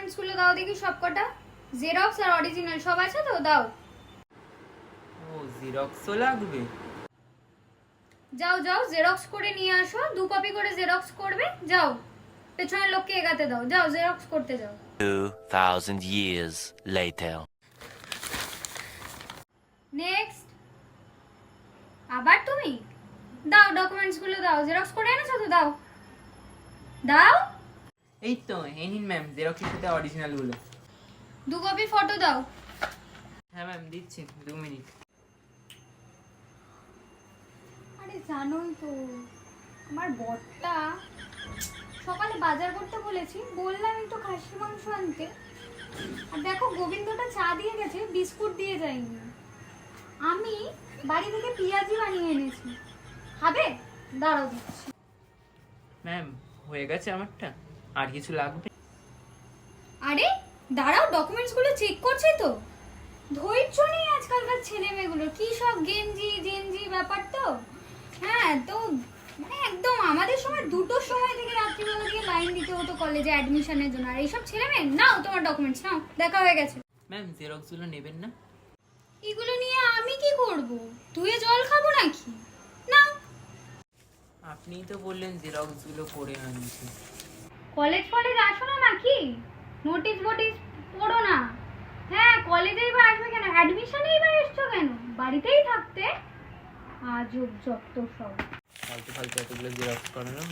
ডকুমেন্টসগুলো দাও দেখি সবকটা। জেরক্স আর অরিজিনাল সব আছে তো? দাও। ও জেরক্সও লাগবে? যাও যাও জেরক্স করে নিয়ে আসো, 2 কপি করে জেরক্স করবে। যাও পেছনের লোককে এগাতে দাও, যাও জেরক্স করতে যাও। 2000 years later. নেক্সট। আবার তুমি? দাও ডকুমেন্টসগুলো দাও, জেরক্স করে এনেছো তো? দাও দাও। এই তো এই নিন ম্যাম জেরক্সের সাথে অরিজিনাল গুলো। 2 কপি ফটো দাও। হ্যাঁ ম্যাম দিচ্ছি 2 মিনিট। আরে জানোই তো আমার বরটা সকালে বাজার করতে বলেছি, বললাম একটু খাসির মাংস আনতে, আর দেখো গোবিন্দটা চা দিয়ে গেছে, বিস্কুট দিয়ে যায়নি। আমি বাড়ি থেকে পেঁয়াজি বানিয়ে এনেছি, খাবে? দাঁড়াও দিচ্ছি। ম্যাম হয়ে গেছে আমারটা, আর কিছু লাগবে? আরে দাঁড়াও, ডকুমেন্টসগুলো চেক করছে তো। ধৈর্য নেই আজকালকার ছেলে মেয়েগুলোর, কি সব গেঞ্জি জেঞ্জি ব্যাপার তো। হ্যাঁ তো মানে একদম আমাদের সময় 2টোর সময় থেকে রাত্রিবেলা থেকে লাইন দিতে হতো কলেজে অ্যাডমিশনের জন্য, আর এইসব ছেলে মেয়ে নাও তোমার ডকুমেন্টস নাও, দেখা হয়ে গেছে। ম্যাম জেরক্সগুলো নেবেন না? এগুলো নিয়ে আমি কি করব? ধুয়ে জল খাবো নাকি? নাও। আপনিই তো বললেন জেরক্সগুলো করে আনছি। কলেজ আসো না নাকি? নোটিশ ফটিস পড়ো না? হ্যাঁ কলেজেই বা আসবে কেন, অ্যাডমিশনেই বা এসছো কেন? বাড়িতেই থাকতে। আজব যত সব। ফালতু ফালতু এতগুলো জেরক্স করানো।